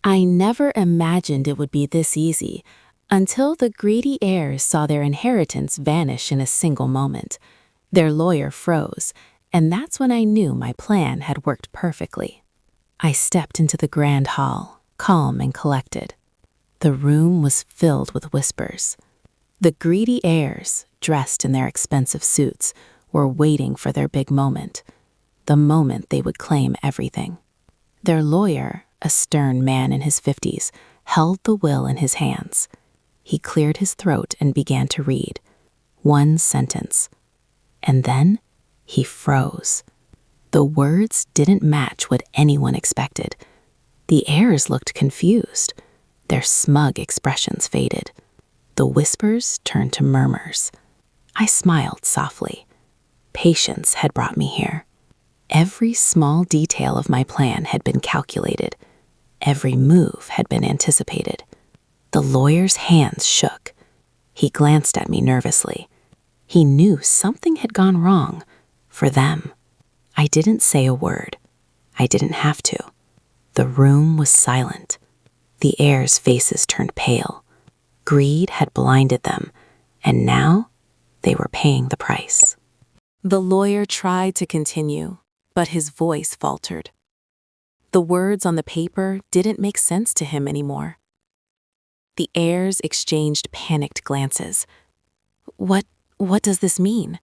I never imagined it would be this easy until the greedy heirs saw their inheritance vanish in a single moment. Their lawyer froze, and that's when I knew my plan had worked perfectly. I stepped into the grand hall, calm and collected. The room was filled with whispers. The greedy heirs, dressed in their expensive suits, were waiting for their big moment, the moment they would claim everything. Their lawyer, a stern man in his 50s, held the will in his hands. He cleared his throat and began to read. One sentence. And then he froze. The words didn't match what anyone expected. The heirs looked confused. Their smug expressions faded. The whispers turned to murmurs. I smiled softly. Patience had brought me here. Every small detail of my plan had been calculated. Every move had been anticipated. The lawyer's hands shook. He glanced at me nervously. He knew something had gone wrong. For them. I didn't say a word. I didn't have to. The room was silent. The heirs' faces turned pale. Greed had blinded them, and now they were paying the price. The lawyer tried to continue, but his voice faltered. The words on the paper didn't make sense to him anymore. The heirs exchanged panicked glances. What does this mean?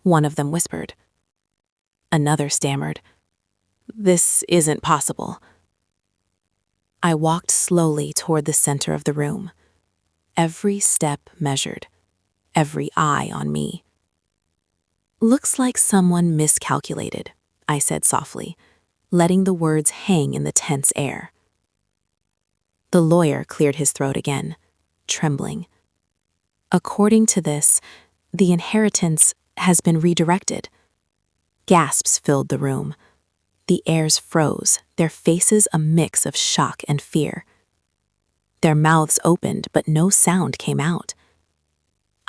One of them whispered. Another stammered. This isn't possible. I walked slowly toward the center of the room. Every step measured, every eye on me. Looks like someone miscalculated, I said softly, letting the words hang in the tense air. The lawyer cleared his throat again, trembling. According to this, the inheritance has been redirected. Gasps filled the room. The heirs froze, their faces a mix of shock and fear. Their mouths opened, but no sound came out.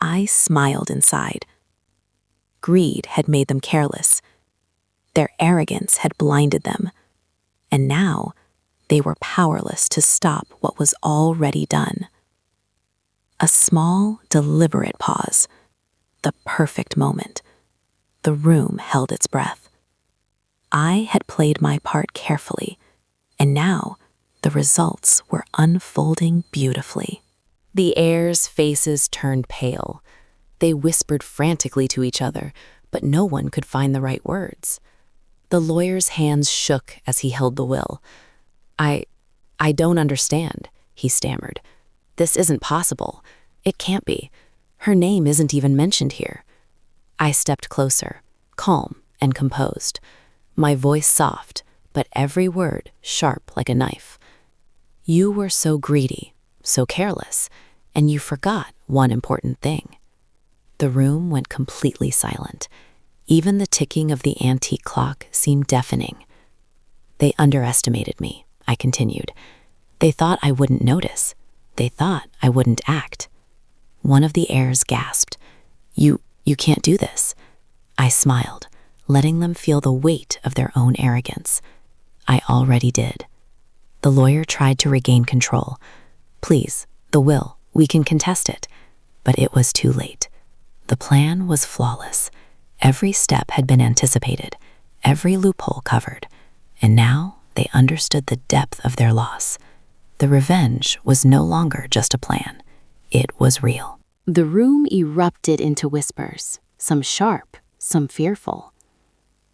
I smiled inside. Greed had made them careless. Their arrogance had blinded them. And now, they were powerless to stop what was already done. A small, deliberate pause. The perfect moment. The room held its breath. I had played my part carefully, and now the results were unfolding beautifully. The heirs' faces turned pale. They whispered frantically to each other, but no one could find the right words. The lawyer's hands shook as he held the will. I don't understand, he stammered. This isn't possible. It can't be. Her name isn't even mentioned here. I stepped closer, calm and composed, my voice soft, but every word sharp like a knife. You were so greedy, so careless, and you forgot one important thing. The room went completely silent. Even the ticking of the antique clock seemed deafening. They underestimated me, I continued. They thought I wouldn't notice. They thought I wouldn't act. One of the heirs gasped. You can't do this. I smiled, letting them feel the weight of their own arrogance. I already did. The lawyer tried to regain control. Please, the will, we can contest it. But it was too late. The plan was flawless. Every step had been anticipated, every loophole covered, and now they understood the depth of their loss. The revenge was no longer just a plan. It was real. The room erupted into whispers, some sharp, some fearful.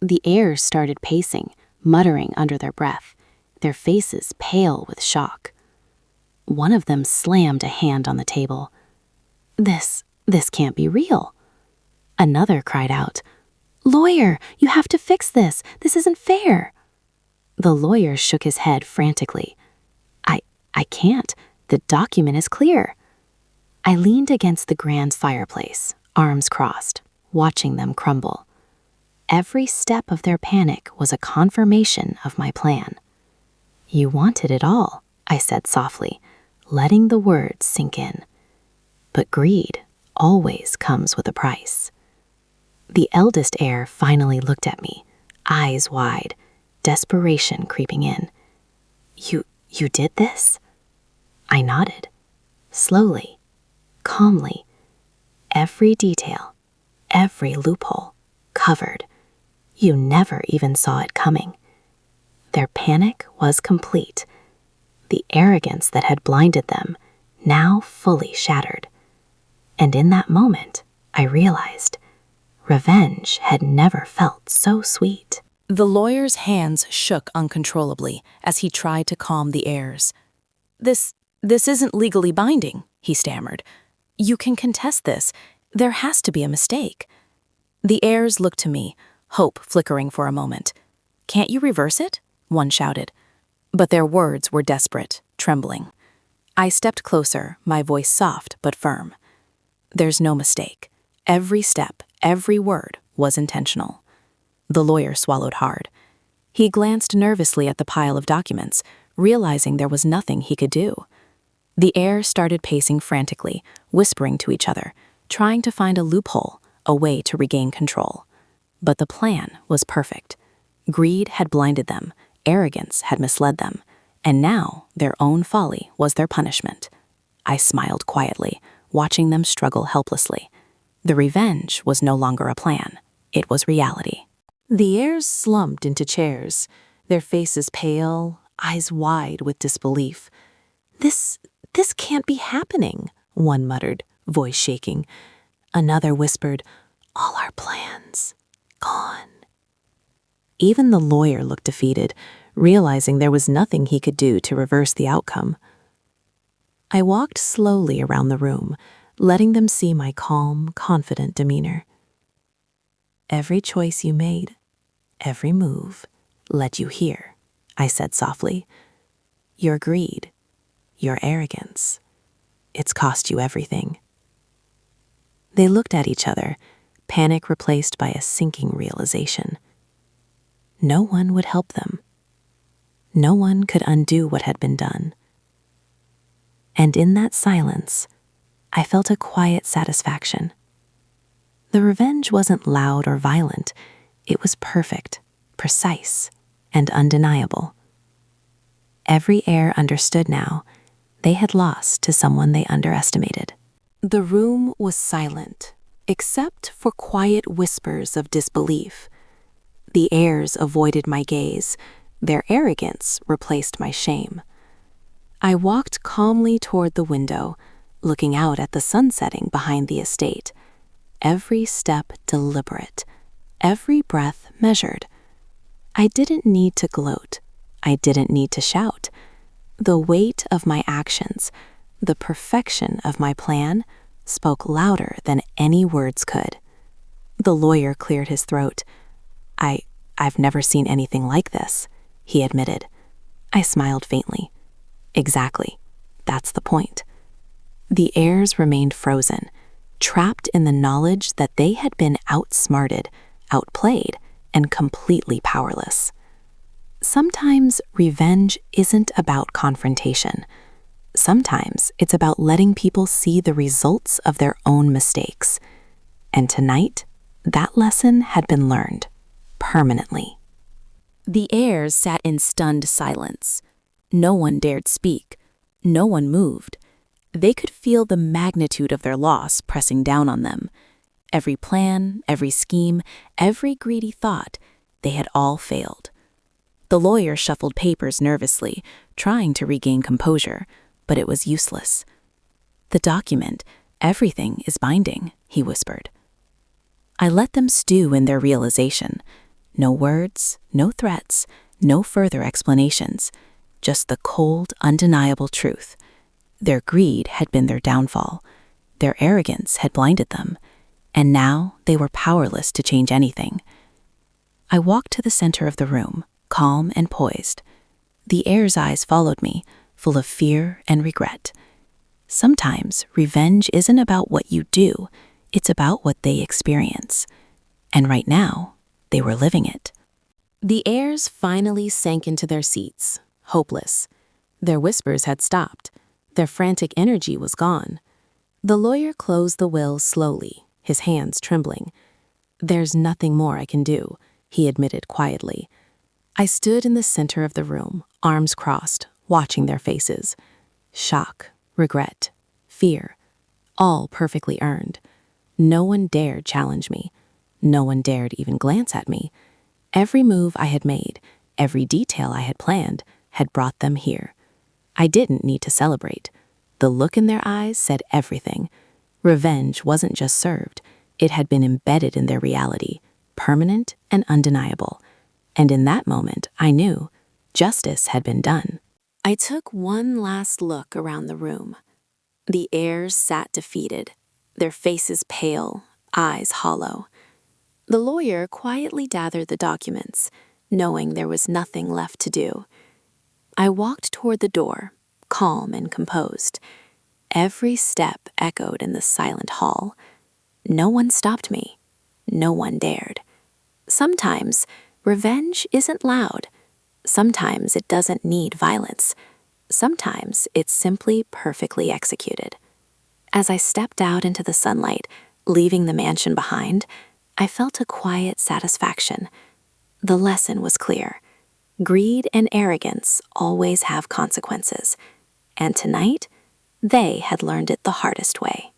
The heirs started pacing, muttering under their breath, their faces pale with shock. One of them slammed a hand on the table. This can't be real. Another cried out, Lawyer, you have to fix this. This isn't fair. The lawyer shook his head frantically. I can't. The document is clear. I leaned against the grand fireplace, arms crossed, watching them crumble. Every step of their panic was a confirmation of my plan. You wanted it all, I said softly, letting the words sink in. But greed always comes with a price. The eldest heir finally looked at me, eyes wide, desperation creeping in. "You did this?" I nodded, slowly, calmly, every detail, every loophole, covered. You never even saw it coming. Their panic was complete. The arrogance that had blinded them now fully shattered. And in that moment, I realized revenge had never felt so sweet. The lawyer's hands shook uncontrollably as he tried to calm the heirs. This isn't legally binding," he stammered. "You can contest this. There has to be a mistake." The heirs looked to me, hope flickering for a moment. "Can't you reverse it?" one shouted. But their words were desperate, trembling. I stepped closer, my voice soft but firm. "There's no mistake. Every step, every word was intentional." The lawyer swallowed hard. He glanced nervously at the pile of documents, realizing there was nothing he could do. The heirs started pacing frantically, whispering to each other, trying to find a loophole, a way to regain control. But the plan was perfect. Greed had blinded them, arrogance had misled them, and now their own folly was their punishment. I smiled quietly, watching them struggle helplessly. The revenge was no longer a plan. It was reality. The heirs slumped into chairs, their faces pale, eyes wide with disbelief. This can't be happening," one muttered, voice shaking. Another whispered, "All our plans, gone." Even the lawyer looked defeated, realizing there was nothing he could do to reverse the outcome. I walked slowly around the room, letting them see my calm, confident demeanor. "Every choice you made, every move, led you here," I said softly. "Your greed, your arrogance, it's cost you everything." They looked at each other, panic replaced by a sinking realization. No one would help them. No one could undo what had been done. And in that silence, I felt a quiet satisfaction. The revenge wasn't loud or violent. It was perfect, precise, and undeniable. Every heir understood now they had lost to someone they underestimated. The room was silent, except for quiet whispers of disbelief. The heirs avoided my gaze. Their arrogance replaced my shame. I walked calmly toward the window, looking out at the sun setting behind the estate. Every step deliberate, every breath measured. I didn't need to gloat. I didn't need to shout. The weight of my actions, the perfection of my plan, spoke louder than any words could. The lawyer cleared his throat. I've never seen anything like this," he admitted. I smiled faintly. Exactly. That's the point. The heirs remained frozen, trapped in the knowledge that they had been outsmarted, outplayed, and completely powerless. Sometimes revenge isn't about confrontation. Sometimes it's about letting people see the results of their own mistakes. And tonight, that lesson had been learned, permanently. The heirs sat in stunned silence. No one dared speak. No one moved. They could feel the magnitude of their loss pressing down on them. Every plan, every scheme, every greedy thought, they had all failed. The lawyer shuffled papers nervously, trying to regain composure, but it was useless. "The document, everything is binding," he whispered. I let them stew in their realization. No words, no threats, no further explanations, just the cold, undeniable truth. Their greed had been their downfall. Their arrogance had blinded them, and now they were powerless to change anything. I walked to the center of the room, calm and poised. The heir's eyes followed me, full of fear and regret. Sometimes revenge isn't about what you do, it's about what they experience. And right now, they were living it. The heirs finally sank into their seats, hopeless. Their whispers had stopped. Their frantic energy was gone. The lawyer closed the will slowly, his hands trembling. "There's nothing more I can do," he admitted quietly. I stood in the center of the room, arms crossed, watching their faces. Shock, regret, fear, all perfectly earned. No one dared challenge me. No one dared even glance at me. Every move I had made, every detail I had planned, had brought them here. I didn't need to celebrate. The look in their eyes said everything. Revenge wasn't just served, it had been embedded in their reality, permanent and undeniable. And in that moment, I knew justice had been done. I took one last look around the room. The heirs sat defeated, their faces pale, eyes hollow. The lawyer quietly gathered the documents, knowing there was nothing left to do. I walked toward the door, calm and composed. Every step echoed in the silent hall. No one stopped me. No one dared. Sometimes revenge isn't loud. Sometimes it doesn't need violence. Sometimes it's simply perfectly executed. As I stepped out into the sunlight, leaving the mansion behind, I felt a quiet satisfaction. The lesson was clear. Greed and arrogance always have consequences. And tonight, they had learned it the hardest way.